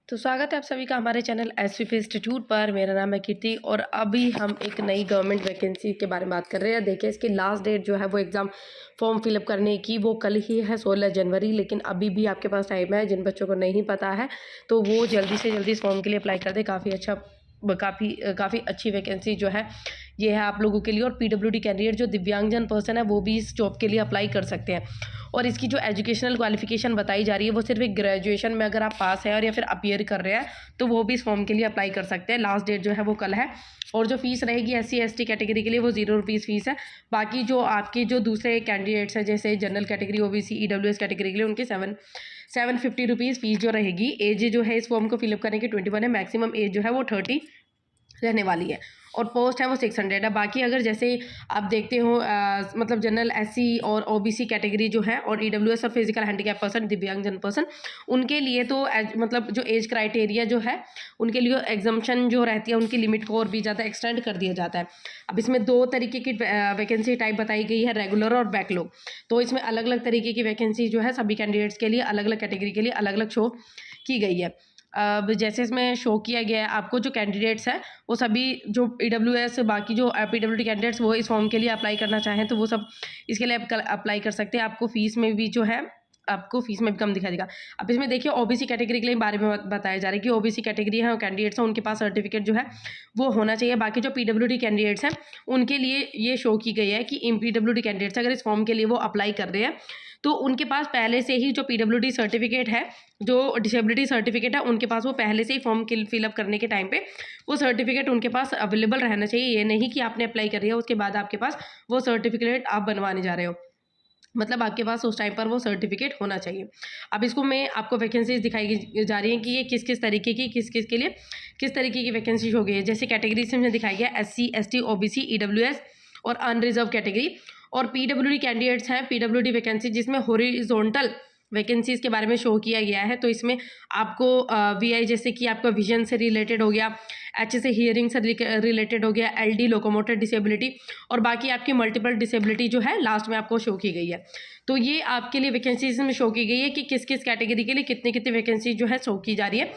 तो स्वागत है आप सभी का हमारे चैनल एसवीपी इंस्टीट्यूट पर। मेरा नाम है कीर्ति और अभी हम एक नई गवर्नमेंट वैकेंसी के बारे में बात कर रहे हैं। देखिए, इसकी लास्ट डेट जो है वो एग्ज़ाम फॉर्म फिलअप करने की वो कल ही है 16 जनवरी। लेकिन अभी भी आपके पास टाइम है। जिन बच्चों को नहीं पता है तो वो जल्दी से जल्दी इस फॉर्म के लिए अप्लाई कर दे। काफ़ी अच्छी वैकेंसी जो है ये है आप लोगों के लिए। और पीडब्ल्यूडी कैंडिडेट जो दिव्यांगजन पर्सन है वो भी इस जॉब के लिए अप्लाई कर सकते हैं। और इसकी जो एजुकेशनल क्वालिफिकेशन बताई जा रही है वो सिर्फ एक ग्रेजुएशन में अगर आप पास हैं और या फिर अपीयर कर रहे हैं तो वो भी इस फॉर्म के लिए अप्लाई कर सकते हैं। लास्ट डेट जो है वो कल है। और जो फीस रहेगी SC ST कैटेगरी के लिए वो 0 रुपीज़ फीस है। बाकी जो आपके जो दूसरे कैंडिडेट्स हैं जैसे general category OBC EWS category के लिए उनके 750 रुपीज़ फीस जो रहेगी। एज जो है इस फॉर्म को फिलअप करने की 21 है। मैक्सिमम एज जो है वो 30 रहने वाली है। और पोस्ट है वो 600 है। बाकी अगर जैसे आप देखते हो मतलब जनरल SC और OBC कैटेगरी जो है और EWS और फिजिकल हैंडीकैप पर्सन दिव्यांगजन पर्सन उनके लिए तो मतलब जो एज क्राइटेरिया जो है उनके लिए एग्जम्पशन जो रहती है उनकी लिमिट को और भी ज़्यादा एक्सटेंड कर दिया जाता है। अब इसमें 2 तरीके की वैकेंसी टाइप बताई गई है, रेगुलर और बैकलॉग। तो इसमें अलग अलग तरीके की वैकेंसी जो है सभी कैंडिडेट्स के लिए अलग अलग कैटेगरी के लिए अलग अलग शो की गई है। अब जैसे इसमें शो किया गया है आपको जो कैंडिडेट्स हैं वो सभी जो EWS बाकी जो PWD कैंडिडेट्स वो इस फॉर्म के लिए अप्लाई करना चाहें तो वो सब इसके लिए अप्लाई कर सकते हैं। आपको फीस में भी जो है आपको फीस में भी कम दिखाई देगा। अब इसमें देखिए OBC कैटेगरी के लिए बारे में बताया जा रहा है कि OBC कैटेगरी है कैंडिडेट्स हैं उनके पास सर्टिफिकेट जो है वो होना चाहिए। बाकी जो PWD कैंडिडेट्स हैं उनके लिए ये शो की गई है कि PWD कैंडिडेट्स अगर इस फॉर्म के लिए वो अप्लाई कर रहे हैं तो उनके पास पहले से ही जो PWD सर्टिफिकेट है जो डिसेबिलिटी सर्टिफिकेट है उनके पास वो पहले से ही फॉर्म फिलअप करने के टाइम पे वो सर्टिफिकेट उनके पास अवेलेबल रहना चाहिए। ये नहीं कि आपने अप्लाई कर दिया उसके बाद आपके पास वो सर्टिफिकेट आप बनवाने जा रहे हो, मतलब आपके पास उस टाइम पर वो सर्टिफिकेट होना चाहिए। अब इसको मैं आपको वैकेंसीज दिखाई जा रही हैं कि ये किस किस तरीके की किस किस के लिए किस तरीके की वैकेंसी हो गई है। जैसे कैटेगरी से मुझे दिखाई गया SC ST OBC EWS और अनरिजर्व कैटेगरी। और PWD कैंडिडेट्स हैं PWD वैकेंसी जिसमें हॉरिजॉन्टल वैकेंसीज के बारे में शो किया गया है। तो इसमें आपको VI जैसे कि आपका विजन से रिलेटेड हो गया, H से हियरिंग से रिलेटेड हो गया, LD लोकोमोटर डिसेबिलिटी और बाकी आपकी मल्टीपल डिसेबिलिटी जो है लास्ट में आपको शो की गई है। तो ये आपके लिए वैकेंसीज में शो की गई है कि किस किस कैटेगरी के लिए कितनी कितनी वैकेंसी जो है शो की जा रही है।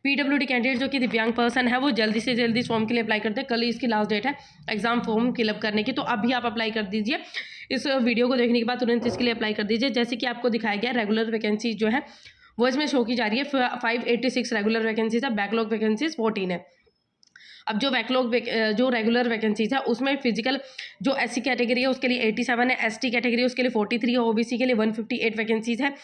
PWD कैंडिडेट जो कि दिव्यांग पर्सन है वो जल्दी से जल्दी इस फॉर्म के लिए अप्लाई करते हैं। कल ही इसकी लास्ट डेट है एग्जाम फॉर्म फिलअप करने की, तो अभी आप अप्लाई कर दीजिए। इस वीडियो को देखने के बाद तुरंत इसके लिए अप्लाई कर दीजिए। जैसे कि आपको दिखाया गया रेगुलर वैकेंसी जो है वो इसमें शो की जा रही है। 586 रेगुलर वैकेंसीज है, बैकलॉग वैकेंसीज 14 है। अब जो रेगुलर वैकेंसीज है उसमें फिजिकल जो SC कैटेगरी है उसके लिए 87 है, ST कैटेगरी उसके लिए 43 है, OBC के लिए 158 वैकेंसीज है,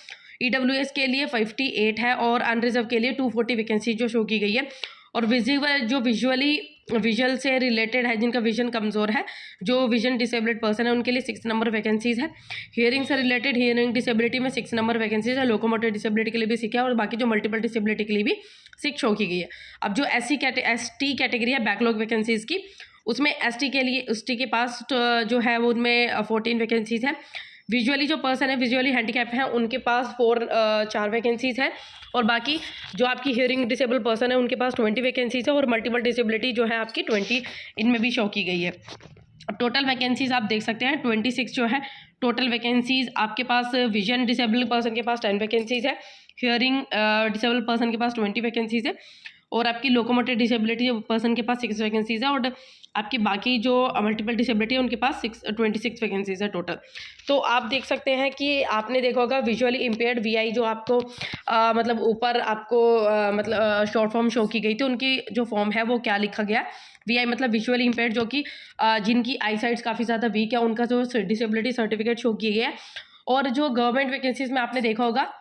EWS के लिए 58 है और अनरिजर्व के लिए 240 वैकेंसी जो शो की गई है। और विजुअल से रिलेटेड है जिनका विजन कमज़ोर है, जो विजन डिसेबल्ड पर्सन है उनके लिए 6 नंबर वैकेंसीज है। हियरिंग से रिलेटेड हियरिंग डिसेबिलिटी में 6 नंबर वैकेंसीज है। लोकोमोटर डिसेबिलिटी के लिए भी 6 है और बाकी जो मल्टीपल डिसेबिलिटी के लिए भी 6 शो की गई है। अब जो ST कैटेगरी है बैकलॉग वैकेंसीज की उसमें ST के पास जो है वो उनमें 14 वैकेंसीज है। विजुअली जो पर्सन है विजुअली हैंडीकैप है उनके पास 4 वैकेंसीज है और बाकी जो आपकी हियरिंग डिसेबल पर्सन है उनके पास 20 वैकेंसीज है और मल्टीपल डिसेबिलिटी जो है आपकी 20 इनमें भी शो की गई है। अब टोटल वैकेंसीज आप देख सकते हैं 26 जो है टोटल वैकेंसीज आपके पास। विजन डिसेबल पर्सन के पास 10 वैकेंसीज है, हियरिंग डिसेबल पर्सन के पास 20 वैकेंसीज है और आपकी लोकोमोटर डिसेबिलिटी पर्सन के पास 6 वैकेंसीज है और आपकी बाकी जो मल्टीपल डिसेबिलिटी है उनके पास 26 वैकेंसीज है टोटल। तो आप देख सकते हैं कि आपने देखा होगा विजुअली इम्पेयर्ड VI जो आपको मतलब ऊपर आपको मतलब शॉर्ट फॉर्म शो की गई थी उनकी जो फॉर्म है वो क्या लिखा गया। VI मतलब विजुअली इम्पेयर्ड जो कि जिनकी आई साइट्स काफ़ी ज़्यादा वीक है उनका जो डिसेबिलिटी सर्टिफिकेट शो किया गया है। और जो गवर्नमेंट वैकेंसीज में आपने देखा होगा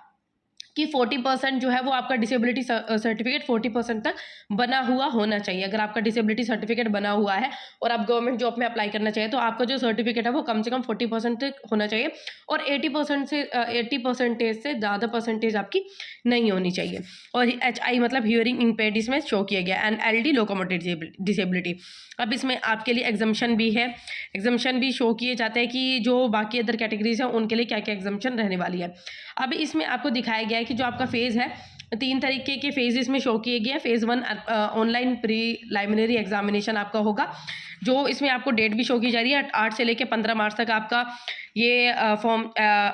कि 40% जो है वो आपका डिसेबिलिटी सर्टिफिकेट 40% तक बना हुआ होना चाहिए। अगर आपका डिसेबिलिटी सर्टिफिकेट बना हुआ है और आप गवर्नमेंट जॉब में अप्लाई करना चाहिए तो आपका जो सर्टिफिकेट है वो कम से कम 40% तक होना चाहिए और 80% से ज़्यादा परसेंटेज आपकी नहीं होनी चाहिए। और HI मतलब हियरिंग इम्पेयर्ड इसमें शो किया गया एंड LD लोकोमोटर डिसेबिलिटी। अब इसमें आपके लिए एग्जम्पशन भी है, एग्जम्पशन भी शो किए जाते हैं कि जो बाकी अदर कैटेगरीज हैं उनके लिए क्या क्या एग्जम्पशन रहने वाली है। अब इसमें आपको दिखाया गया है कि जो आपका फेज़ है 3 तरीके के फेज इसमें शो किए गए हैं। फेज़ 1 ऑनलाइन प्रीलिमिनरी एग्जामिनेशन आपका होगा, जो इसमें आपको डेट भी शो की जा रही है। 8 से लेकर 15 मार्च तक आपका ये फॉर्म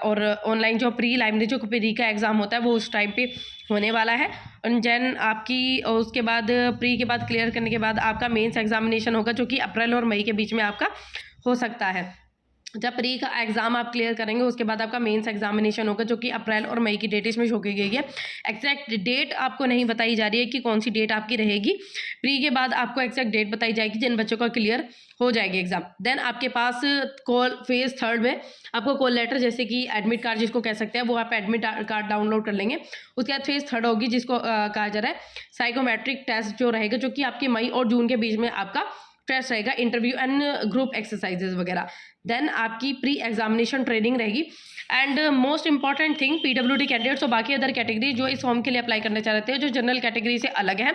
और ऑनलाइन जो प्रीलिमिनरी जो प्री का एग्ज़ाम होता है वो उस टाइम पे होने वाला है। और देन आपकी उसके बाद प्री के बाद क्लियर करने के बाद आपका मेंस एग्जामिनेशन होगा, जो कि अप्रैल और मई के बीच में आपका हो सकता है। जब प्री का एग्ज़ाम आप क्लियर करेंगे उसके बाद आपका मेंस एग्जामिनेशन होगा, जो कि अप्रैल और मई की डेट इसमें शो की गई है। एग्जैक्ट डेट आपको नहीं बताई जा रही है कि कौन सी डेट आपकी रहेगी। प्री के बाद आपको एग्जैक्ट डेट बताई जाएगी जिन बच्चों का क्लियर हो जाएगी एग्जाम। देन आपके पास कॉल फेज़ 3 में आपको कॉल लेटर, जैसे कि एडमिट कार्ड जिसको कह सकते हैं, वो आप एडमिट कार्ड डाउनलोड कर लेंगे। उसके बाद फेज़ 3 होगी, जिसको कहा जा रहा है साइकोमेट्रिक टेस्ट जो रहेगा, जो कि आपके मई और जून के बीच में आपका टेस्ट रहेगा, इंटरव्यू एंड ग्रुप एक्सरसाइजेज वगैरह। देन आपकी प्री एग्जामिनेशन ट्रेनिंग रहेगी। And most important thing, PWD candidates और बाकी अदर कैटेगरी जो इस फॉर्म के लिए अप्लाई करना चाहते हैं, जो जनरल कैटेगरी से अलग है।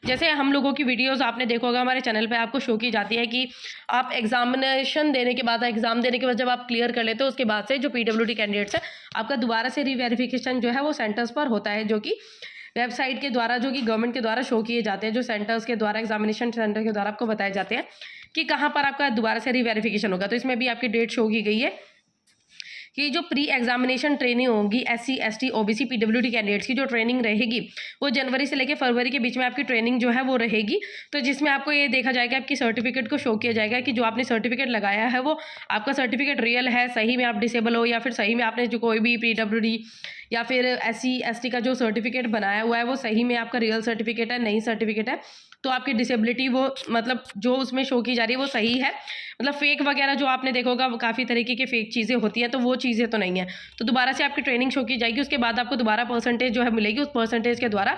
जैसे हम लोगों की वीडियोस आपने देखा होगा हमारे चैनल पे, आपको शो की जाती है कि आप एग्जामिनेशन देने के बाद, एग्जाम देने के बाद जब आप क्लियर कर लेते हो, उसके बाद से जो पीडब्ल्यूडी कैंडिडेट्स है, आपका दोबारा से रीवेरिफिकेशन जो है वो सेंटर्स पर होता है, जो कि वेबसाइट के द्वारा, जो कि गवर्नमेंट के द्वारा शो किए जाते हैं, जो सेंटर्स के द्वारा, एग्जामिनेशन सेंटर के द्वारा आपको बताए जाते हैं कि कहाँ पर आपका दोबारा से रीवेरिफिकेशन होगा। तो इसमें भी आपकी डेट शो की गई है कि जो प्री एग्जामिनेशन ट्रेनिंग होगी SC ST OBC PWD candidates की जो ट्रेनिंग रहेगी, वो जनवरी से लेकर फरवरी के बीच में आपकी ट्रेनिंग जो है वो रहेगी। तो जिसमें आपको ये देखा जाएगा, आपकी सर्टिफिकेट को शो किया जाएगा कि जो आपने सर्टिफिकेट लगाया है वो आपका सर्टिफिकेट रियल है, सही में आप डिसेबल हो, या फिर सही में आपने जो कोई भी PWD या फिर SC ST का जो सर्टिफिकेट बनाया हुआ है वो सही में आपका रियल सर्टिफिकेट है, नई सर्टिफिकेट है। तो आपकी डिसेबिलिटी वो मतलब जो उसमें शो की जा रही है वो सही है। मतलब फेक वगैरह जो आपने देखा होगा, काफ़ी तरीके की फेक चीज़ें होती हैं, तो वो चीज़ें तो नहीं है। तो दोबारा से आपकी ट्रेनिंग शो की जाएगी, उसके बाद आपको दोबारा परसेंटेज जो है मिलेगी। उस परसेंटेज के द्वारा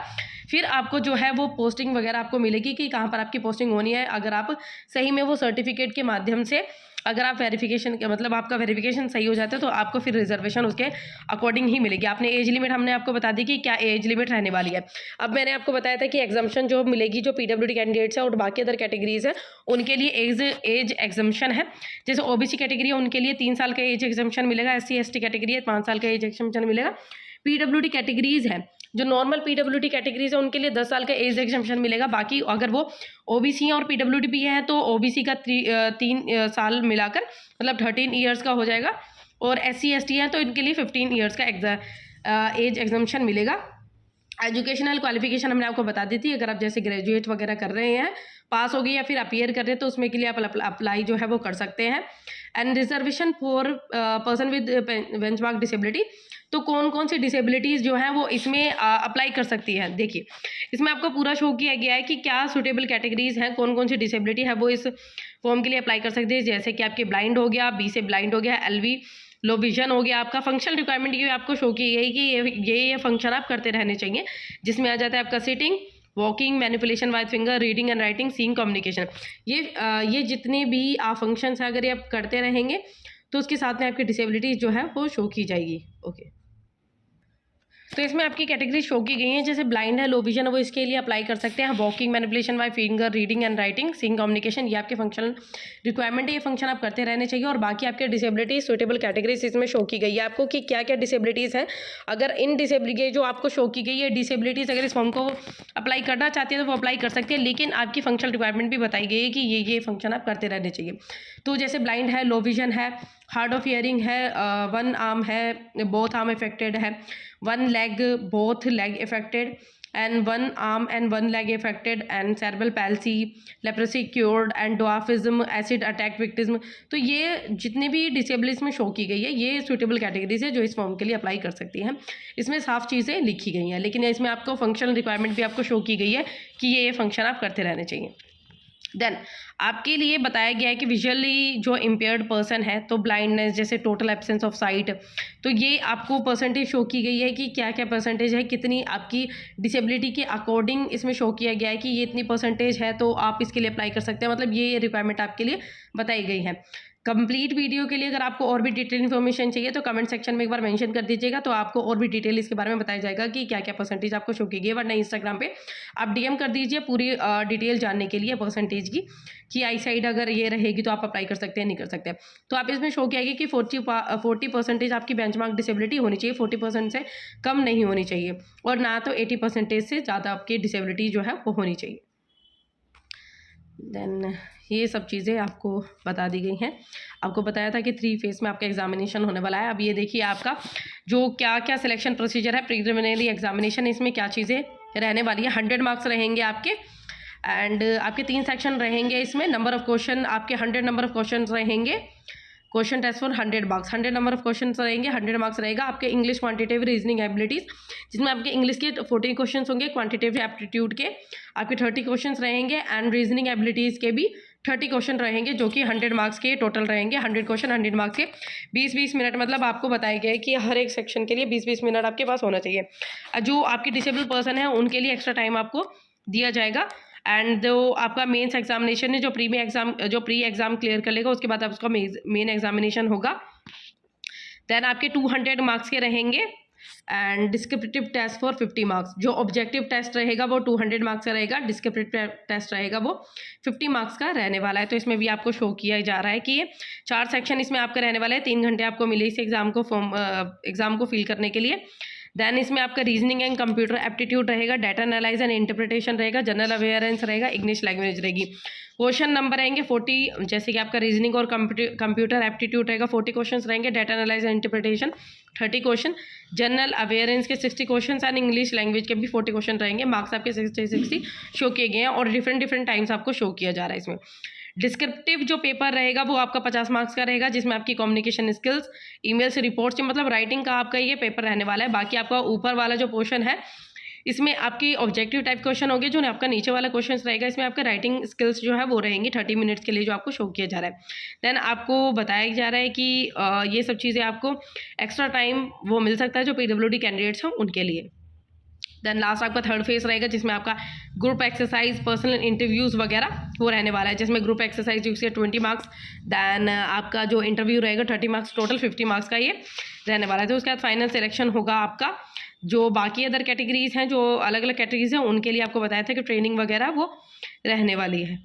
फिर आपको जो है वो पोस्टिंग वगैरह आपको मिलेगी कि कहाँ पर आपकी पोस्टिंग होनी है। अगर आप सही में वो सर्टिफिकेट के माध्यम से, अगर आप वेरिफिकेशन के मतलब आपका वेरिफिकेशन सही हो जाता है, तो आपको फिर रिजर्वेशन उसके अकॉर्डिंग ही मिलेगी। आपने एज लिमिट हमने आपको बता दी कि क्या एज लिमिट रहने वाली है। अब मैंने आपको बताया था कि एग्जाम्पशन जो मिलेगी, जो PWD कैंडिडेट्स है और बाकी अदर कैटेगरीज है, उनके लिए एज एग्जाम्पशन है। जैसे OBC कैटेगरी है उनके लिए 3 साल का एज एग्जाम्पशन मिलेगा, SC ST कैटेगरी है 5 साल का एज एग्जाम्पशन मिलेगा। PWD कैटेगरीज है, जो नॉर्मल PWD कैटेगरीज है, उनके लिए 10 साल का एज एग्जाम्पशन मिलेगा। बाकी अगर वो OBC और PWD भी है तो OBC का 3 साल मिलाकर मतलब 13 ईयर्स का हो जाएगा, और SC ST है तो इनके लिए 15 ईयर्स का एज एग्जाम्पशन मिलेगा। एजुकेशनल क्वालिफिकेशन हमने आपको बता दी थी। अगर आप जैसे ग्रेजुएट वगैरह कर रहे हैं, पास हो गए या फिर अपीयर कर रहे हैं, तो उसमें के लिए आप अप्लाई जो है वो कर सकते हैं। And reservation for person with benchmark disability, तो कौन कौन सी डिसेबिलिटीज़ जो हैं वो इसमें अप्लाई कर सकती है। देखिए इसमें आपको पूरा शो किया गया है कि क्या सूटेबल कैटेगरीज हैं, कौन कौन सी डिसेबिलिटी है वो इस फॉर्म के लिए अप्लाई कर सकते हैं। जैसे कि आपके ब्लाइंड हो गया, B से ब्लाइंड हो गया, LV लो विजन हो गया। आपका फंक्शनल रिक्वायरमेंट ये आपको शो की गई कि ये फंक्शन आप करते रहने चाहिए, जिसमें आ जाता है आपका sitting, walking, manipulation with finger, reading and writing, seeing, communication. ये जितने भी आप फंक्शंस हैं अगर ये आप करते रहेंगे तो उसके साथ में आपकी डिसेबिलिटीज जो है वो शो की जाएगी। ओके, तो इसमें आपकी कैटेगरी शो की गई है। जैसे ब्लाइंड है, लो विजन है, वो इसके लिए अप्लाई कर सकते हैं। Walking, manipulation by finger, reading and writing, seeing, communication, ये आपके फंक्शनल रिक्वायरमेंट है, ये फंक्शन आप करते रहने चाहिए। और बाकी आपके डिसेबिलिटी सूटेबल कैटेगरीज इसमें शो की गई है आपको कि क्या क्या डिसेबिलिटीज़ हैं। अगर इन डिसेबिलिटी जो आपको शो की गई है डिसेबिलिटीज़, अगर इस फॉर्म को अप्लाई करना चाहते हैं तो वो अप्लाई कर सकते हैं, लेकिन आपकी फंक्शनल रिक्वायरमेंट भी बताई गई है कि ये फंक्शन आप करते रहने चाहिए। तो जैसे ब्लाइंड है, लो विजन है, हार्ड ऑफ हियरिंग है, 1 आर्म है, बोथ आर्म इफेक्टेड है, 1 leg, both leg affected, and 1 arm and 1 leg affected, and cerebral palsy, leprosy cured, and dwarfism, acid attack victim। तो ये जितने भी डिसेबलिटीज में शो की गई है ये सूटेबल कैटेगरीज है जो इस फॉर्म के लिए अप्लाई कर सकती हैं। इसमें साफ चीज़ें लिखी गई हैं, लेकिन इसमें आपको फंक्शनल रिक्वायरमेंट भी आपको शो की गई है कि ये फंक्शन आप करते रहने चाहिए। देन आपके लिए बताया गया है कि विजुअली जो इम्पेयर्ड पर्सन है, तो ब्लाइंडनेस जैसे टोटल एब्सेंस ऑफ साइट, तो ये आपको परसेंटेज शो की गई है कि क्या क्या परसेंटेज है, कितनी आपकी डिसेबिलिटी के अकॉर्डिंग इसमें शो किया गया है कि ये इतनी परसेंटेज है तो आप इसके लिए अप्लाई कर सकते हैं। मतलब ये रिक्वायरमेंट आपके लिए बताई गई है। कंप्लीट वीडियो के लिए अगर आपको और भी डिटेल इन्फॉर्मेशन चाहिए तो कमेंट सेक्शन में एक बार मेंशन कर दीजिएगा, तो आपको और भी डिटेल इसके बारे में बताया जाएगा कि क्या क्या परसेंटेज आपको शो की गई है। वरना इंस्टाग्राम पे आप डीएम कर दीजिए पूरी डिटेल जानने के लिए परसेंटेज की, कि आई साइड अगर ये रहेगी तो आप अप्लाई कर सकते हैं, नहीं कर सकते। तो आप इसमें शो किया गया कि 40% आपकी बेंचमार्क डिसेबिलिटी होनी चाहिए, 40% से कम नहीं होनी चाहिए, और ना तो 80% से ज़्यादा आपकी डिसेबिलिटी जो है वो होनी चाहिए। देन ये सब चीज़ें आपको बता दी गई हैं। आपको बताया था कि 3 फेज़ में आपका एग्जामिनेशन होने वाला है। अब ये देखिए आपका जो क्या क्या सिलेक्शन प्रोसीजर है, प्रीलिमिनरी एग्जामिनेशन, इसमें क्या चीज़ें रहने वाली है। 100 मार्क्स रहेंगे आपके, एंड आपके 3 सेक्शन रहेंगे इसमें। नंबर ऑफ क्वेश्चन आपके 100 नंबर ऑफ क्वेश्चन रहेंगे। Question test for 100 marks, 100 number of question रहेंगे, 100 मार्क्स रहेगा। आपके इंग्लिश क्वांटिटेटिव रीजनिंग एबिलिटीज़, जिसमें आपके इंग्लिश के 40 क्वेश्चन होंगे, क्वांटिटेटिव एप्टीट्यूड के आपके 30 क्वेश्चन रहेंगे, एंड रीजनिंग एबिलिटीज़ के भी 30 क्वेश्चन रहेंगे, जो कि 100 मार्क्स के टोटल रहेंगे। 100 क्वेश्चन 100 मार्क्स के 20-20 मिनट, मतलब आपको बताया गया है कि हर एक सेक्शन के लिए 20-20 मिनट आपके पास होना चाहिए। जो आपके डिसेबल पर्सन है उनके लिए एक्स्ट्रा टाइम आपको दिया जाएगा। एंड जो आपका मेंस एग्जामिनेशन है, जो प्री एग्ज़ाम क्लियर कर लेगा उसके बाद आप उसका मेन एग्जामिनेशन होगा। देन आपके 200 मार्क्स के रहेंगे, and descriptive test for 50 marks. जो ऑब्जेक्टिव टेस्ट रहेगा वो 200 मार्क्स का रहेगा, डिस्क्रिप्टिव टेस्ट रहेगा वो 50 मार्क्स का रहने वाला है। तो इसमें भी आपको शो किया जा रहा है कि ये 4 सेक्शन इसमें आपका रहने वाला है। 3 घंटे आपको मिले इस एग्ज़ाम को फिल करने के लिए। देन इसमें आपका रीजनिंग एंड कंप्यूटर एप्टीट्यूड रहेगा, डाटा एनालाइज एंड इंटरप्रिटेशन रहेगा, जनरल अवेयरेंस रहेगा, इंग्लिश लैंग्वेज रहेगी। क्वेश्चन नंबर रहेंगे 40, जैसे कि आपका रीजनिंग और कंप्यूटर एप्टीट्यूड रहेगा 40 क्वेश्चन रहेंगे, data analyse and interpretation 30 question, general awareness के 60 क्वेश्चन एंड इंग्लिश लैंग्वेज के भी 40 क्वेश्चन रहेंगे। मार्क्स आपके 60 शो किए गए हैं, और डिफरेंट टाइम्स आपको शो किया जा रहा है इसमें। डिस्क्रिप्टिव जो पेपर रहेगा वो आपका 50 मार्क्स का रहेगा, जिसमें आपकी कम्युनिकेशन स्किल्स, ईमेल से रिपोर्ट्स, मतलब राइटिंग का आपका ये पेपर रहने वाला है। बाकी आपका ऊपर वाला जो पोर्शन है इसमें आपकी ऑब्जेक्टिव टाइप क्वेश्चन होंगे, जो आपका नीचे वाला क्वेश्चन रहेगा इसमें आपका राइटिंग स्किल्स जो है वो रहेंगी 30 मिनट्स के लिए, जो आपको शो किया जा रहा है। देन आपको बताया जा रहा है कि ये सब चीज़ें आपको एक्स्ट्रा टाइम वो मिल सकता है जो PWD कैंडिडेट्स हैं उनके लिए। देन लास्ट आपका 3rd फेज रहेगा, जिसमें आपका ग्रुप एक्सरसाइज, पर्सनल इंटरव्यूज़ वगैरह वो रहने वाला है, जिसमें ग्रुप एक्सरसाइज जिसके 20 मार्क्स, दैन आपका जो इंटरव्यू रहेगा 30 मार्क्स, टोटल 50 मार्क्स का ये रहने वाला है। तो उसके बाद फाइनल सिलेक्शन होगा आपका। जो बाकी अदर कैटेगरीज हैं, जो अलग अलग कैटेगरीज हैं, उनके लिए आपको बताया था कि ट्रेनिंग वगैरह वो रहने वाली है।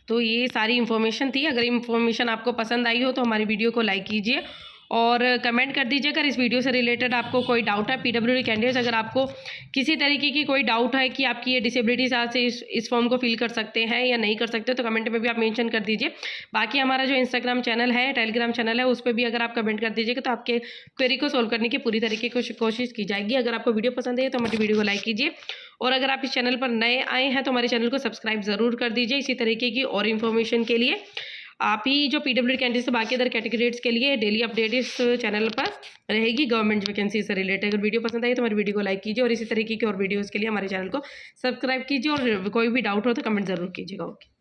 तो ये सारी इन्फॉर्मेशन थी। अगर इन्फॉर्मेशन आपको पसंद आई हो तो हमारी वीडियो को लाइक कीजिए और कमेंट कर दीजिए अगर इस वीडियो से रिलेटेड आपको कोई डाउट है। PWD कैंडिडेट्स, अगर आपको किसी तरीके की कोई डाउट है कि आपकी ये डिसेबिलिटीज आज से इस फॉर्म को फिल कर सकते हैं या नहीं कर सकते, तो कमेंट में भी आप मेंशन कर दीजिए। बाकी हमारा जो इंस्टाग्राम चैनल है, टेलीग्राम चैनल है, उस पर भी अगर आप कमेंट कर दीजिएगा तो आपके क्वेरी को सोल्व करने की पूरी तरीके की कोशिश की जाएगी। अगर आपको वीडियो पसंद है तो हमारी वीडियो को लाइक कीजिए, और अगर आप इस चैनल पर नए आए हैं तो हमारे चैनल को सब्सक्राइब ज़रूर कर दीजिए। इसी तरीके की और इन्फॉर्मेशन के लिए आप ही जो PWD कैंडिडेट्स से बाकी अदर कैटेगरीज के लिए डेली अपडेट इस चैनल पर रहेगी गवर्नमेंट वैकेंसी से रिलेटेड। अगर वीडियो पसंद आई तो हमारी वीडियो को लाइक कीजिए, और इसी तरीके की और वीडियोस के लिए हमारे चैनल को सब्सक्राइब कीजिए, और कोई भी डाउट हो तो कमेंट ज़रूर कीजिएगा। ओके।